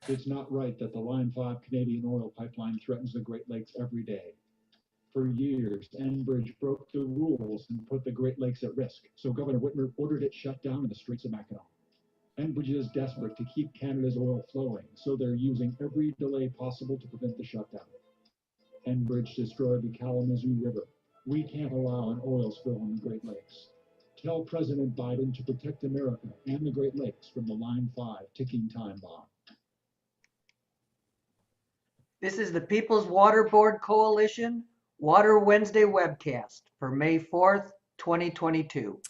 It's not right that the Line 5 Canadian oil pipeline threatens the Great Lakes every day. For years, Enbridge broke the rules and put the Great Lakes at risk, so Governor Whitmer ordered it shut down in the Straits of Mackinac. Enbridge is desperate to keep Canada's oil flowing, so they're using every delay possible to prevent the shutdown. Enbridge destroyed the Kalamazoo River. We can't allow an oil spill in the Great Lakes. Tell President Biden to protect America and the Great Lakes from the Line 5 ticking time bomb. This is the People's Water Board Coalition Water Wednesday webcast for May 4th, 2022.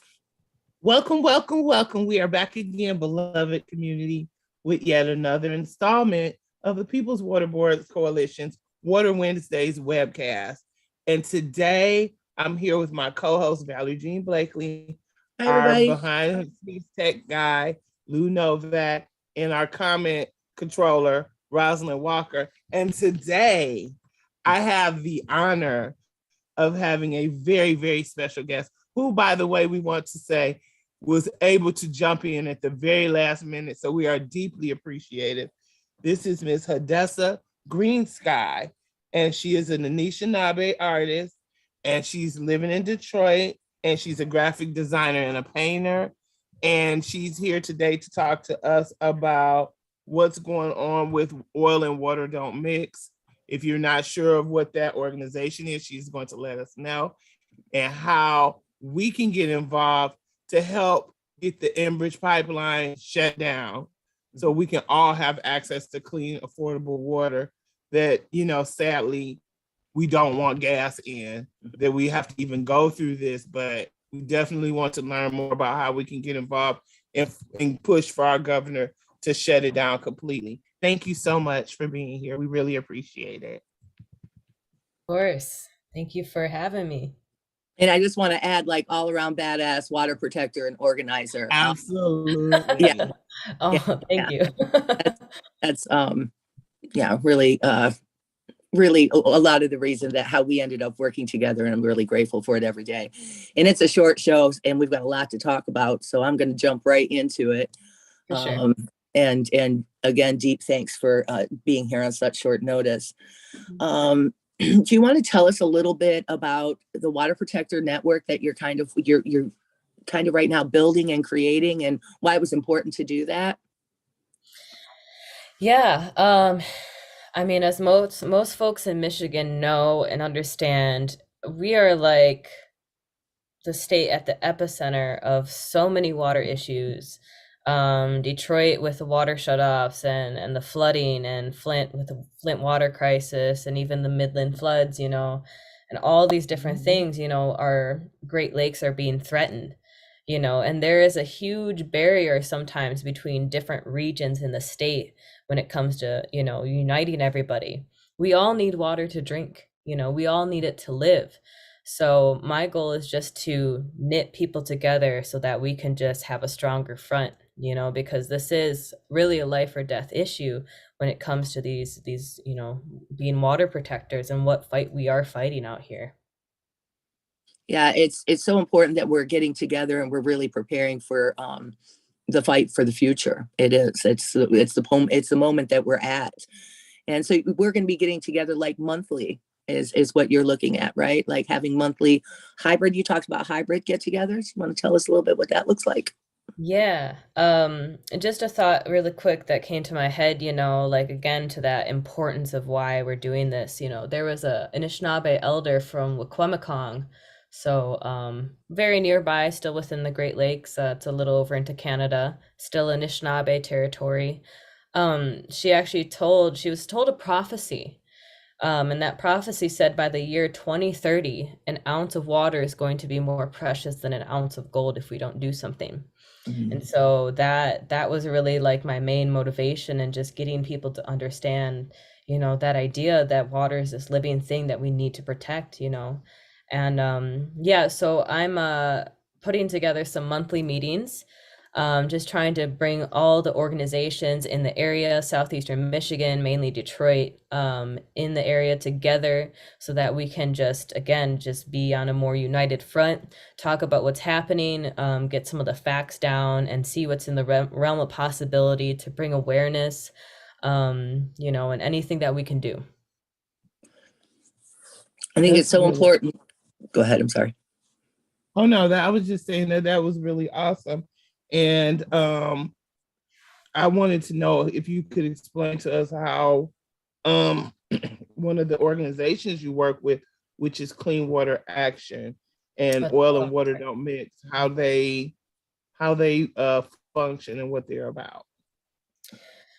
Welcome, welcome, welcome. We are back again, beloved community, with yet another installment of the People's Water Board Coalition's Water Wednesdays webcast. And today I'm here with my co-host, Valerie Jean Blakely, our behind the scenes tech guy, Lou Novak, and our comment controller, Rosalind Walker. And today I have the honor of having a very, very special guest who, by the way, we want to say was able to jump in at the very last minute. So we are deeply appreciative. This is Ms. Hadassah GreenSky, and she is an Anishinaabe artist, and she's living in Detroit, and she's a graphic designer and a painter. And she's here today to talk to us about what's going on with Oil and Water Don't Mix. If you're not sure of what that organization is, she's going to let us know, and how we can get involved to help get the Enbridge pipeline shut down so we can all have access to clean, affordable water that, you know, sadly, we don't want gas in, that we have to even go through this, but we definitely want to learn more about how we can get involved and push for our governor to shut it down completely. Thank you so much for being here. We really appreciate it. Of course. Thank you for having me. And I just want to add, like, all around badass water protector and organizer. Absolutely. Yeah. Oh, Yeah. thank you. That's yeah, really, really a lot of the reason that how we ended up working together, and I'm really grateful for it every day. And it's a short show, and we've got a lot to talk about, so I'm going to jump right into it. For sure. And again, deep thanks for being here on such short notice. Do you want to tell us a little bit about the Water Protector Network that you're kind of right now building and creating, and why it was important to do that? Yeah. I mean, as most folks in Michigan know and understand, we are like the state at the epicenter of so many water issues. Detroit with the water shutoffs and the flooding, and Flint with the Flint water crisis, and even the Midland floods, you know, and all these different things, you know, our Great Lakes are being threatened, you know, and there is a huge barrier sometimes between different regions in the state when it comes to, you know, uniting everybody. We all need water to drink, you know, we all need it to live. So my goal is just to knit people together so that we can just have a stronger front, you know, because this is really a life or death issue when it comes to these, you know, being water protectors and what fight we are fighting out here. Yeah, it's so important that we're getting together and we're really preparing for the fight for the future. It is. It's the moment that we're at. And so we're going to be getting together like monthly is what you're looking at, right? Like having monthly hybrid. You talked about hybrid get-togethers. You want to tell us a little bit what that looks like? Yeah. Just a thought really quick that came to my head, you know, like again, to that importance of why we're doing this. You know, there was a Anishinaabe elder from Wikwemikong, so very nearby, still within the Great Lakes. It's a little over into Canada, still Anishinaabe territory. She was told a prophecy. And that prophecy said by the year 2030, an ounce of water is going to be more precious than an ounce of gold if we don't do something. Mm-hmm. And so that was really like my main motivation, and just getting people to understand, you know, that idea that water is this living thing that we need to protect, you know. And yeah, so I'm putting together some monthly meetings. Just trying to bring all the organizations in the area, southeastern Michigan, mainly Detroit, in the area together so that we can just be on a more united front, talk about what's happening, get some of the facts down, and see what's in the realm of possibility to bring awareness. you know, and anything that we can do. I think That's it's so really- important. Go ahead. I'm sorry. Oh no, that I was just saying that that was really awesome. And I wanted to know if you could explain to us how one of the organizations you work with, which is Clean Water Action and Oil and Water Don't Mix, how they function and what they're about.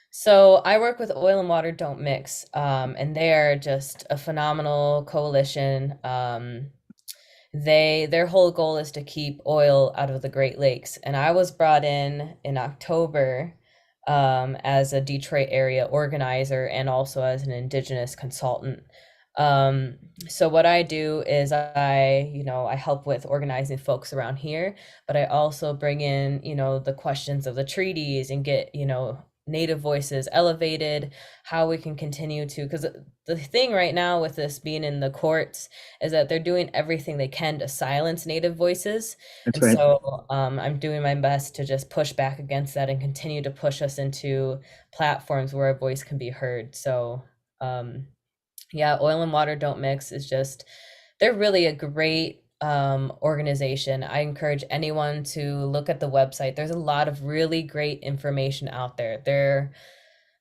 So I work with Oil and Water Don't Mix, and they're just a phenomenal coalition. Their whole goal is to keep oil out of the Great Lakes, and I was brought in October as a Detroit area organizer and also as an Indigenous consultant. So what I do is I help with organizing folks around here, but I also bring in, the questions of the treaties and get, Native voices elevated, how we can continue to, because the thing right now with this being in the courts is that they're doing everything they can to silence Native voices. That's And right. so I'm doing my best to just push back against that and continue to push us into platforms where our voice can be heard. So yeah, Oil and Water Don't Mix is just, they're really a great organization. I encourage anyone to look at the website. There's a lot of really great information out there.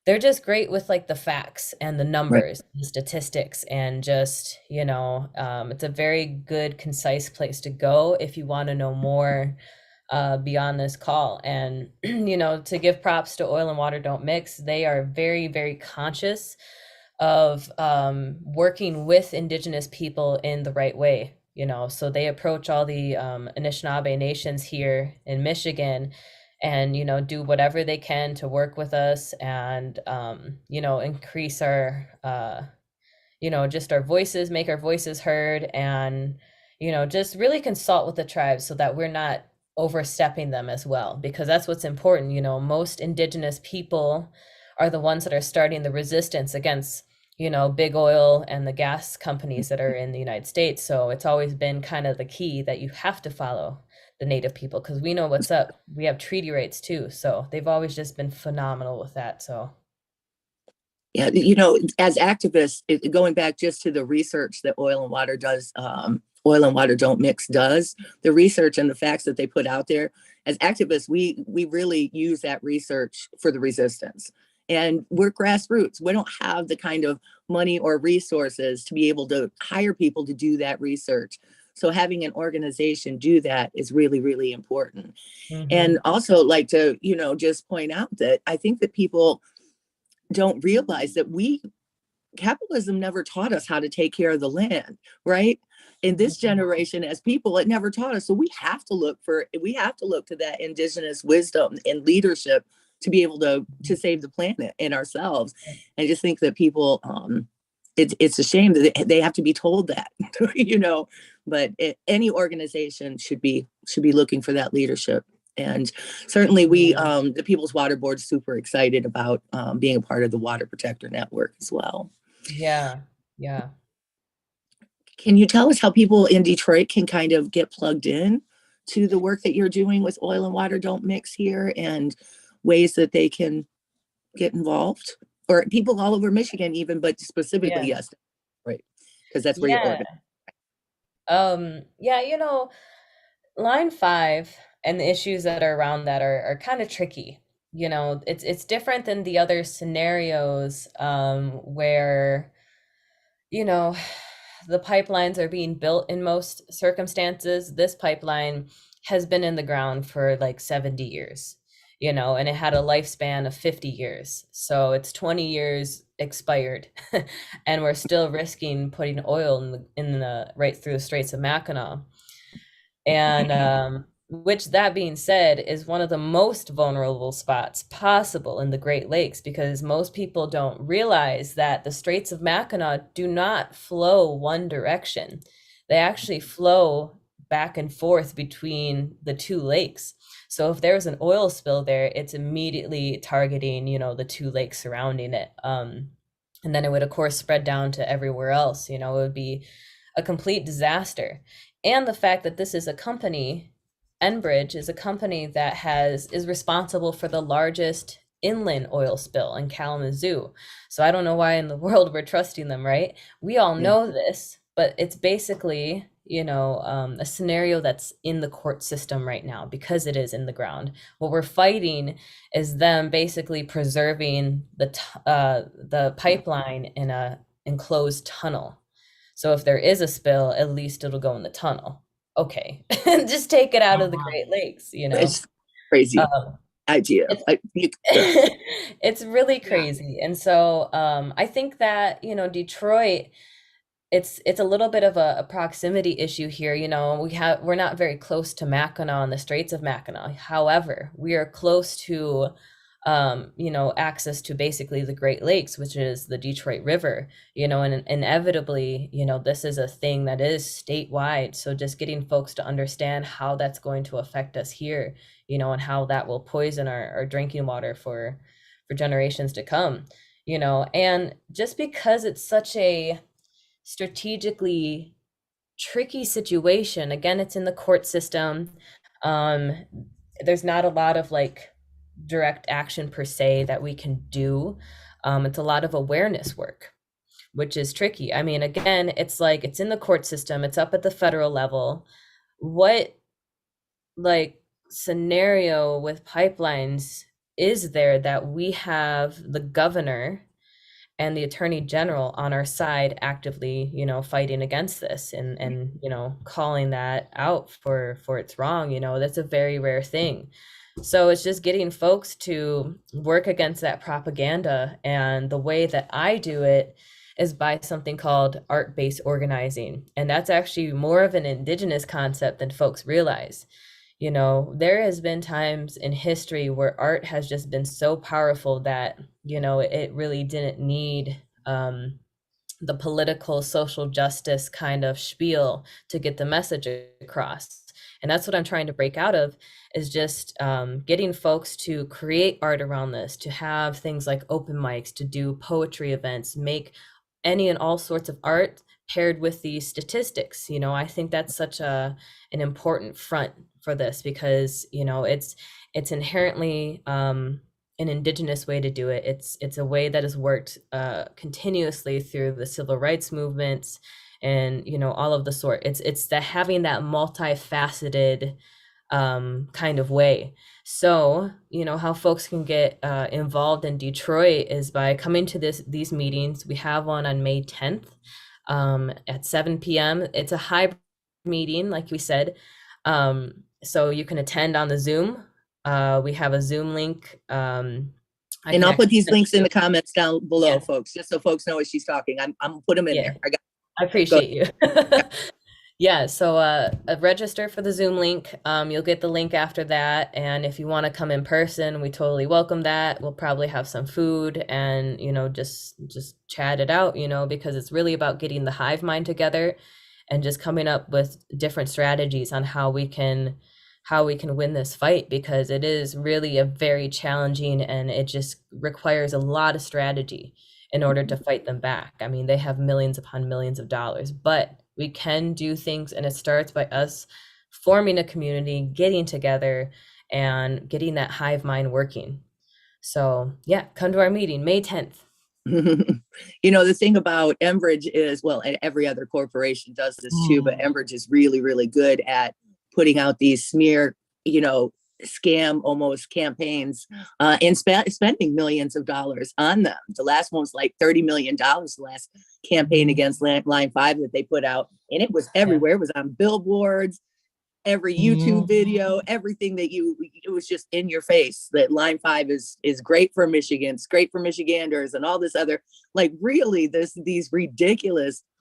They're just great with like the facts and the numbers, the statistics, and just, it's a very good, concise place to go if you want to know more beyond this call. And, to give props to Oil and Water Don't Mix, they are very, very conscious of working with Indigenous people in the right way. So they approach all the Anishinaabe nations here in Michigan and, do whatever they can to work with us and, increase our, just our voices, make our voices heard, and, just really consult with the tribes so that we're not overstepping them as well, because that's what's important. Most Indigenous people are the ones that are starting the resistance against big oil and the gas companies that are in the United States. So it's always been kind of the key that you have to follow the Native people because we know what's up. We have treaty rights too. So they've always just been phenomenal with that. So yeah, as activists, going back just to the research that Oil and Water does, Oil and Water Don't Mix does, the research and the facts that they put out there, as activists, we really use that research for the resistance. And we're grassroots. We don't have the kind of money or resources to be able to hire people to do that research. So having an organization do that is really, really important. And also like to, just point out that I think that people don't realize that capitalism never taught us how to take care of the land, right? In this generation, as people, it never taught us. So we have to look to that Indigenous wisdom and leadership to be able to save the planet and ourselves. I just think that people, it's a shame that they have to be told that, but any organization should be looking for that leadership. And certainly we, the People's Water Board, is super excited about being a part of the Water Protector Network as well. Yeah. Can you tell us how people in Detroit can kind of get plugged in to the work that you're doing with Oil and Water Don't Mix here and ways that they can get involved, or people all over Michigan even, but specifically, yes, right, because that's where you're organized. Line 5 and the issues that are around that are kind of tricky. It's different than the other scenarios where the pipelines are being built in most circumstances. This pipeline has been in the ground for like 70 years. And it had a lifespan of 50 years. So it's 20 years expired and we're still risking putting oil in the right through the Straits of Mackinac. And which, that being said, is one of the most vulnerable spots possible in the Great Lakes, because most people don't realize that the Straits of Mackinac do not flow one direction. They actually flow back and forth between the two lakes. So if there's an oil spill there, it's immediately targeting, the two lakes surrounding it. And then it would, of course, spread down to everywhere else. It would be a complete disaster. And the fact that this is a company, Enbridge is a company that is responsible for the largest inland oil spill in Kalamazoo. So I don't know why in the world we're trusting them, right? We all know this, but it's basically, a scenario that's in the court system right now because it is in the ground. What we're fighting is them basically preserving the pipeline in a enclosed tunnel. So if there is a spill, at least it'll go in the tunnel. Okay, just take it out of the Great Lakes, It's crazy idea. It's really crazy. And so I think that, Detroit, it's a little bit of a proximity issue here. We're not very close to Mackinac and the Straits of Mackinac. However, we are close to access to basically the Great Lakes, which is the Detroit River, and inevitably, this is a thing that is statewide. So just getting folks to understand how that's going to affect us here, and how that will poison our drinking water for generations to come, and just because it's such a strategically tricky situation, again, it's in the court system. There's not a lot of direct action per se that we can do. It's a lot of awareness work, which is tricky. I mean, again, it's in the court system, it's up at the federal level. What scenario with pipelines is there that we have the governor and the attorney general on our side actively, fighting against this and calling that out for it's wrong? That's a very rare thing. So it's just getting folks to work against that propaganda. And the way that I do it is by something called art-based organizing. And that's actually more of an indigenous concept than folks realize. There has been times in history where art has just been so powerful that, it really didn't need the political social justice kind of spiel to get the message across. And that's what I'm trying to break out of, is just getting folks to create art around this, to have things like open mics, to do poetry events, make any and all sorts of art paired with these statistics. I think that's such an important front for this, because it's inherently an indigenous way to do it. It's a way that has worked continuously through the civil rights movements and all of the sort. It's the having that multifaceted kind of way. So how folks can get involved in Detroit is by coming to these meetings. We have one on May 10th at 7 p.m. It's a hybrid meeting, like we said. So you can attend on the Zoom. We have a Zoom link. And I'll put these links in the comments down below, folks, just so folks know what she's talking. I'm put them in there. I appreciate you. Yeah, so register for the Zoom link. You'll get the link after that. And if you want to come in person, we totally welcome that. We'll probably have some food and, just chat it out, because it's really about getting the hive mind together and just coming up with different strategies on how we can win this fight, because it is really a very challenging, and it just requires a lot of strategy in order to fight them back. I mean, they have millions upon millions of dollars, but we can do things, and it starts by us forming a community, getting together, and getting that hive mind working. So yeah, come to our meeting, May 10th. The thing about Enbridge is, well, and every other corporation does this too, but Enbridge is really, really good at putting out these smear, scam almost campaigns and spending millions of dollars on them. The last one was like $30 million, the last campaign against Line 5 that they put out. And it was everywhere. It was on billboards, every YouTube video, everything it was just in your face that Line 5 is great for Michigan, it's great for Michiganders, and all this other, really these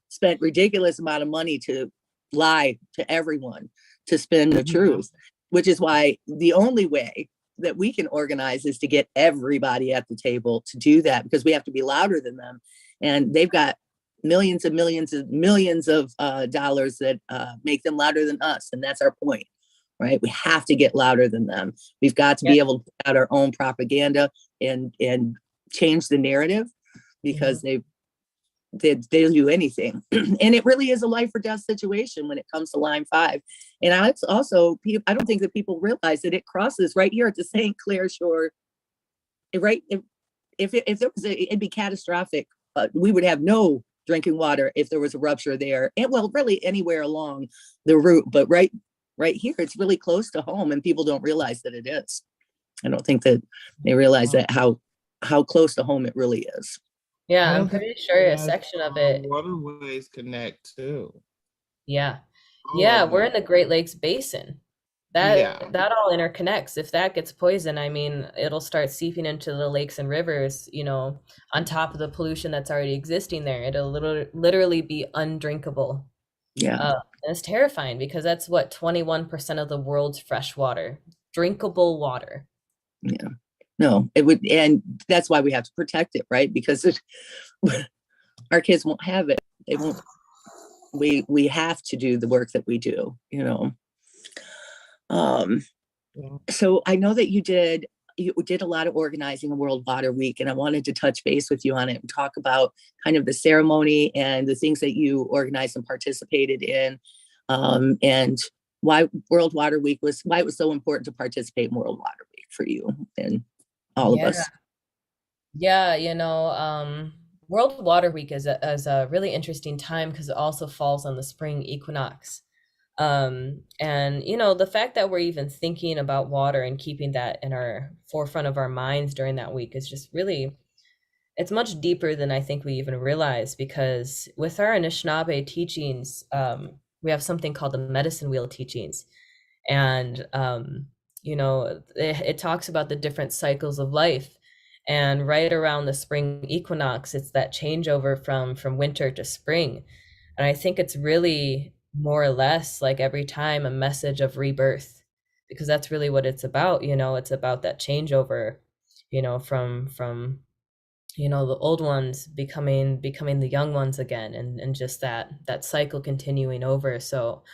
spent ridiculous amount of money to lie to everyone, to spin the truth, which is why the only way that we can organize is to get everybody at the table to do that, because we have to be louder than them. And they've got millions and millions and millions of dollars that make them louder than us. And that's our point, right? We have to get louder than them. We've got to be able to put out our own propaganda and change the narrative, because they'll do anything. And it really is a life or death situation when it comes to Line 5. And I don't think that people realize that it crosses right here at the St. Clair Shore right? If there was it'd be catastrophic. We would have no drinking water if there was a rupture there, and well, really anywhere along the route. But right here, it's really close to home, and people don't realize that it is. I don't think that they realize that how close to home it really is. Yeah, I I'm don't think pretty sure a realize section of our it. waterways connect too. Yeah. All Yeah, of we're them. in the Great Lakes Basin. Yeah. That all interconnects. If that gets poisoned, I mean, it'll start seeping into the lakes and rivers, you know, on top of the pollution that's already existing there. It'll literally be undrinkable. Yeah. And it's terrifying because that's what 21% of the world's fresh water, drinkable water. Yeah. No, it would, and that's why we have to protect it, right? Because our kids won't have it. They won't. We have to do the work that we do, you know. Yeah. So I know that you did a lot of organizing in World Water Week, and I wanted to touch base with you on it and talk about kind of the ceremony and the things that you organized and participated in, and why World Water Week why it was so important to participate in World Water Week for you and all of us. Yeah, you know, World Water Week is a really interesting time because it also falls on the spring equinox. And you know, the fact that we're even thinking about water and keeping that in our forefront of our minds during that week is just really, it's much deeper than I think we even realize, because with our Anishinaabe teachings, we have something called the medicine wheel teachings. And you know, it talks about the different cycles of life. And right around the spring equinox, it's that changeover from winter to spring. And I think it's really more or less like every time a message of rebirth, because that's really what it's about. You know, it's about that changeover, you know, from you know, the old ones becoming the young ones again, and just that cycle continuing over. So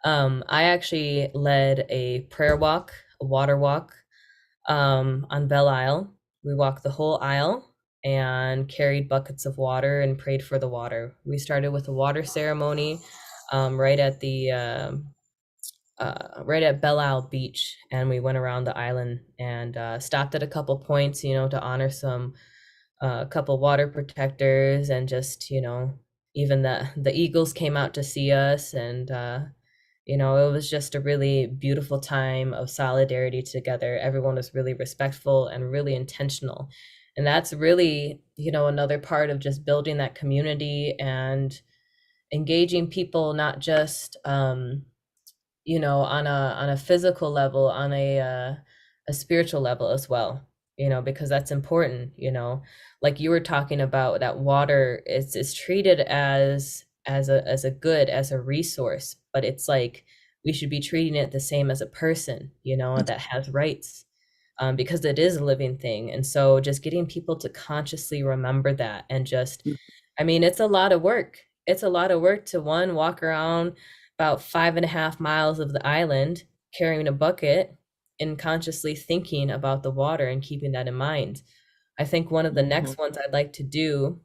I actually led a prayer walk, a water walk, on Belle Isle. We walked the whole aisle and carried buckets of water and prayed for the water. We started with a water ceremony right at right at Belle Isle Beach, and we went around the island and stopped at a couple points, you know, to honor some a couple water protectors, and just, you know, even the eagles came out to see us. And you know, it was just a really beautiful time of solidarity together. Everyone was really respectful and really intentional. And that's really, you know, another part of just building that community and engaging people, not just you know, on a physical level, on a spiritual level as well, you know, because that's important. You know, like you were talking about, that water is treated as a good, as a resource, but it's like we should be treating it the same as a person, you know, that has rights, because it is a living thing. And so just getting people to consciously remember that, and just, I mean, it's a lot of work. It's a lot of work to walk around about 5.5 miles of the island carrying a bucket and consciously thinking about the water and keeping that in mind. I think one of the next ones I'd like to do,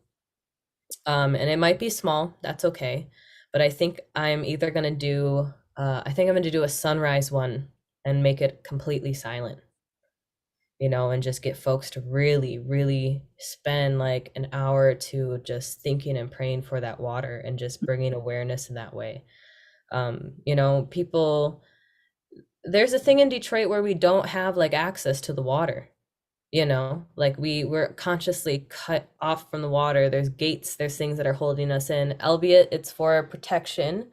and it might be small, that's okay, but I think I'm either going to do, I think I'm going to do a sunrise one and make it completely silent, you know, and just get folks to really, really spend like an hour or two just thinking and praying for that water and just bringing awareness in that way. You know, people, there's a thing in Detroit where we don't have like access to the water, you know, like we're consciously cut off from the water. There's gates, there's things that are holding us in, albeit it's for protection,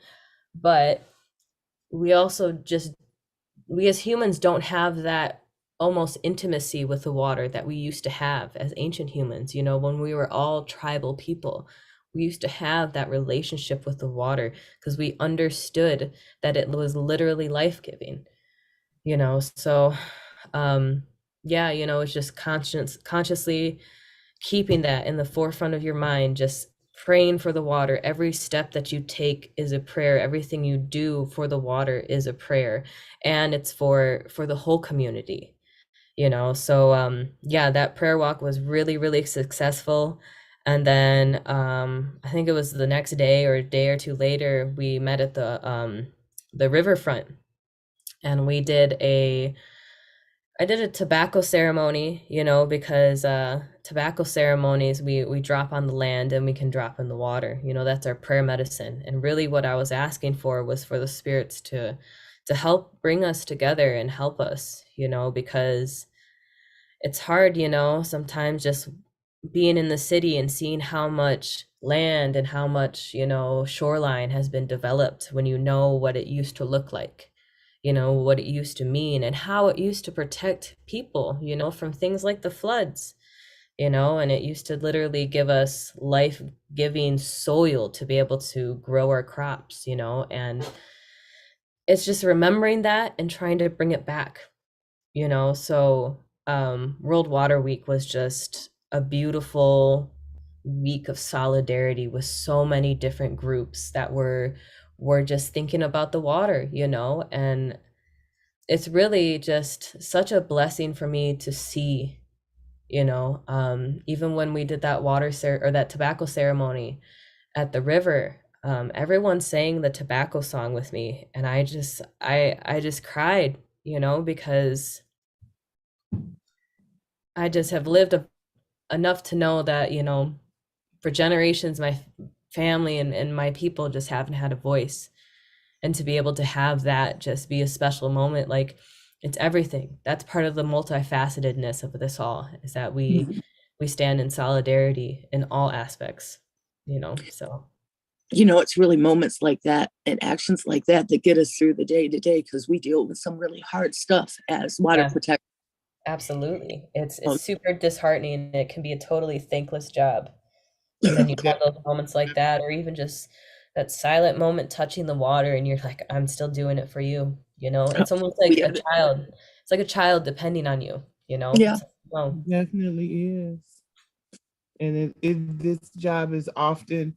but we also just, we as humans don't have that almost intimacy with the water that we used to have as ancient humans. You know, when we were all tribal people, we used to have that relationship with the water because we understood that it was literally life-giving, you know. So yeah, you know, it's just consciously keeping that in the forefront of your mind, just praying for the water. Every step that you take is a prayer. Everything you do for the water is a prayer, and it's for the whole community, you know. So yeah, that prayer walk was really, really successful. And then I think it was the next day or a day or two later, we met at the riverfront, and we did I did a tobacco ceremony, because tobacco ceremonies, we drop on the land and we can drop in the water. That's our prayer medicine. And really what I was asking for was for the spirits to help bring us together and help us, because it's hard, sometimes just being in the city and seeing how much land and how much, shoreline has been developed when you know what it used to look like, what it used to mean and how it used to protect people, from things like the floods, and it used to literally give us life-giving soil to be able to grow our crops, and it's just remembering that and trying to bring it back, so World Water Week was just a beautiful week of solidarity with so many different groups that were just thinking about the water, and it's really just such a blessing for me to see, even when we did that or that tobacco ceremony at the river, everyone sang the tobacco song with me, and I just cried, because I just have lived enough to know that, for generations, my family and my people just haven't had a voice. And to be able to have that just be a special moment, like it's everything. That's part of the multifacetedness of this all, is that we stand in solidarity in all aspects, so. It's really moments like that and actions like that that get us through the day to day, because we deal with some really hard stuff as water Yeah. protectors. Absolutely. It's super disheartening. It can be a totally thankless job. And then you have those moments like that, or even just that silent moment touching the water and you're like, I'm still doing it for you. It's almost like a child. It's like a child depending on you, Yeah. Well, Definitely is. And this job is often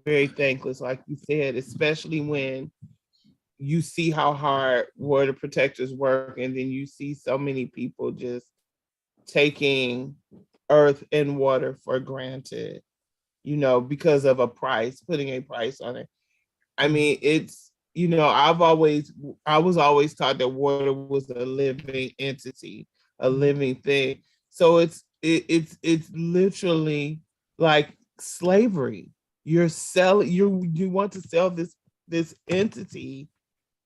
very thankless, like you said, especially when you see how hard water protectors work, and then you see so many people just taking earth and water for granted, because of putting a price on it. I mean, it's, I was always taught that water was a living entity, a living thing. So it's literally like slavery. You want to sell this entity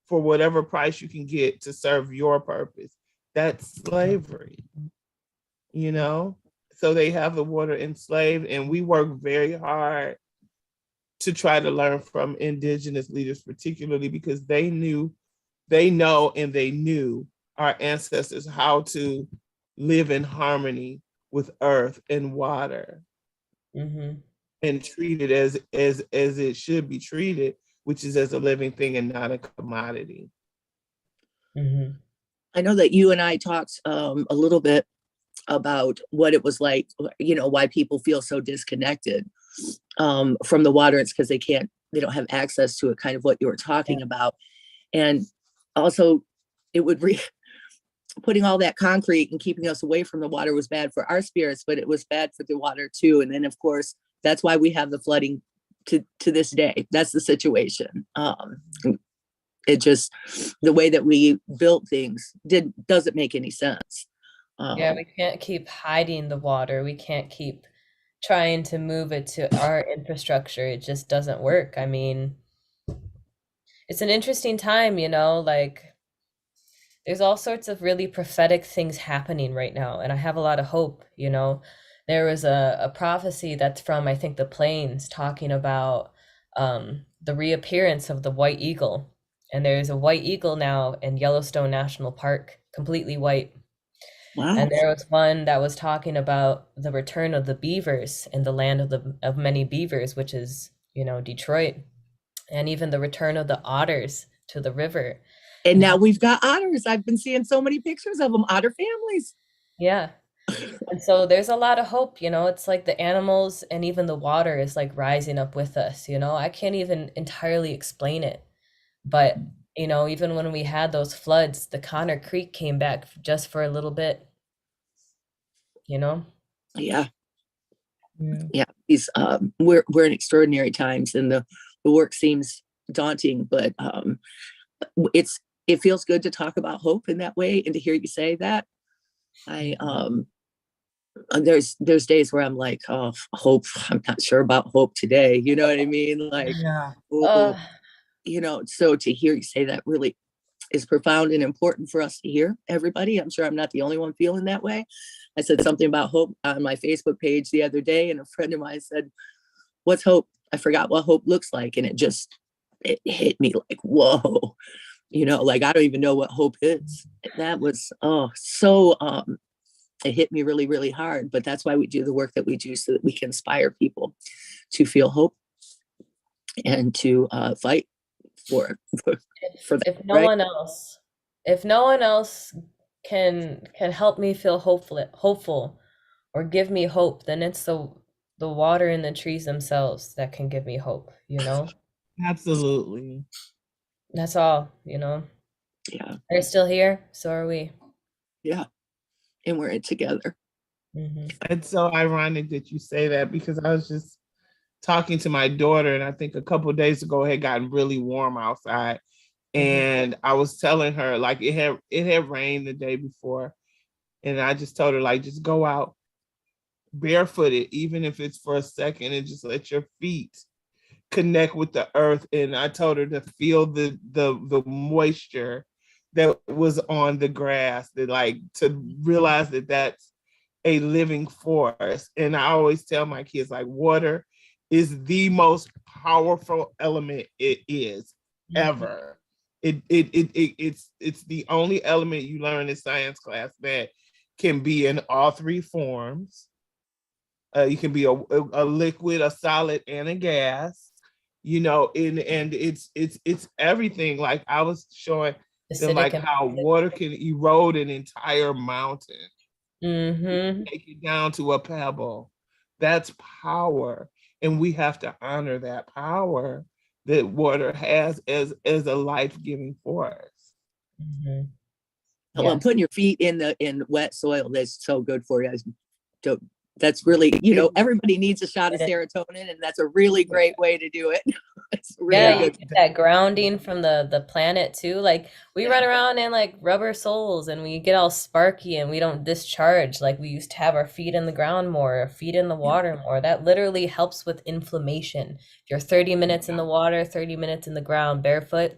for whatever price you can get to serve your purpose. That's slavery, So they have the water enslaved, and we work very hard to try to learn from indigenous leaders, particularly because they knew our ancestors how to live in harmony with earth and water, and treat it as it should be treated, which is as a living thing and not a commodity. I know that you and I talked a little bit about what it was like, why people feel so disconnected from the water. It's because they don't have access to it, kind of what you were talking about. And also putting all that concrete and keeping us away from the water was bad for our spirits, but it was bad for the water too. And then of course, that's why we have the flooding to this day. That's the situation. It just, the way that we built things doesn't make any sense. Yeah, we can't keep hiding the water. We can't keep trying to move it to our infrastructure. It just doesn't work. I mean, it's an interesting time, like there's all sorts of really prophetic things happening right now. And I have a lot of hope, There was a prophecy that's from, I think, the Plains, talking about the reappearance of the white eagle. And there's a white eagle now in Yellowstone National Park, completely white. Wow. And there was one that was talking about the return of the beavers in the land of many beavers, which is, Detroit, and even the return of the otters to the river. And now we've got otters. I've been seeing so many pictures of them, otter families. Yeah. And so there's a lot of hope, it's like the animals and even the water is like rising up with us, I can't even entirely explain it. But, even when we had those floods, the Connor Creek came back just for a little bit, Yeah. Yeah. These we're in extraordinary times, and the work seems daunting, but it feels good to talk about hope in that way and to hear you say that. There's days where I'm like, oh, hope, I'm not sure about hope today. You know what I mean? Like, Yeah. oh, so to hear you say that really is profound and important for us to hear, everybody. I'm sure I'm not the only one feeling that way. I said something about hope on my Facebook page the other day, and a friend of mine said, what's hope? I forgot what hope looks like. And it hit me like, whoa, like, I don't even know what hope is. That was, it hit me really, really hard. But that's why we do the work that we do, so that we can inspire people to feel hope and to fight for that. If no right? one else can help me feel hopeful or give me hope, then it's the water and the trees themselves that can give me hope, Absolutely. That's all, Yeah. They're still here, so are we. Yeah. And we're in together. Mm-hmm. It's so ironic that you say that, because I was just talking to my daughter, and I think a couple of days ago it had gotten really warm outside. And I was telling her, like, it had rained the day before. And I just told her, like, just go out barefooted, even if it's for a second, and just let your feet connect with the earth. And I told her to feel the moisture that was on the grass, that, like, to realize that that's a living force. And I always tell my kids, like, water is the most powerful element it is ever. It's the only element you learn in science class that can be in all three forms. You can be a liquid, a solid, and a gas. And it's everything. Like, I was showing them, like, how water can erode an entire mountain. Take it down to a pebble. That's power. And we have to honor that power that water has as a life-giving force. Well, putting your feet in wet soil, that's so good for you. That's really, everybody needs a shot of serotonin, and that's a really great way to do it. It's really you get that grounding from the planet too. Like, we run around in, like, rubber soles, and we get all sparky, and we don't discharge. Like, we used to have our feet in the ground more, our feet in the water more. That literally helps with inflammation. If you're 30 minutes in the water, 30 minutes in the ground barefoot,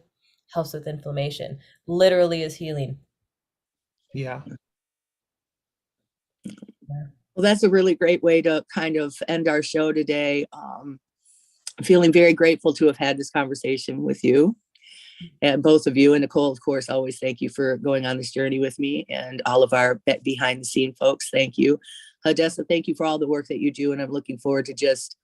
helps with inflammation. Literally is healing. Yeah. Well, that's a really great way to kind of end our show today. I'm feeling very grateful to have had this conversation with you, and both of you. And Nicole, of course, always thank you for going on this journey with me, and all of our behind the scene folks. Thank you. Hadassah, thank you for all the work that you do. And I'm looking forward to just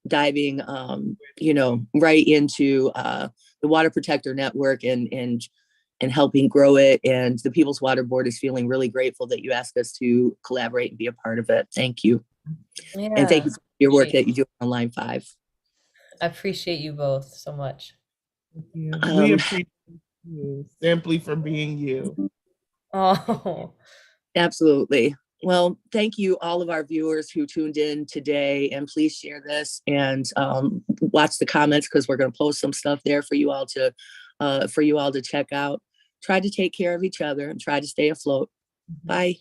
diving, right into the Water Protector Network and helping grow it. And the People's Water Board is feeling really grateful that you asked us to collaborate and be a part of it. Thank you. Yeah, and thank you for your work that you do on Line 5. I appreciate you both so much. We appreciate you simply for being you. Oh, absolutely. Well, thank you, all of our viewers who tuned in today, and please share this and watch the comments, because we're going to post some stuff there for you all to check out. Try to take care of each other and try to stay afloat. Bye.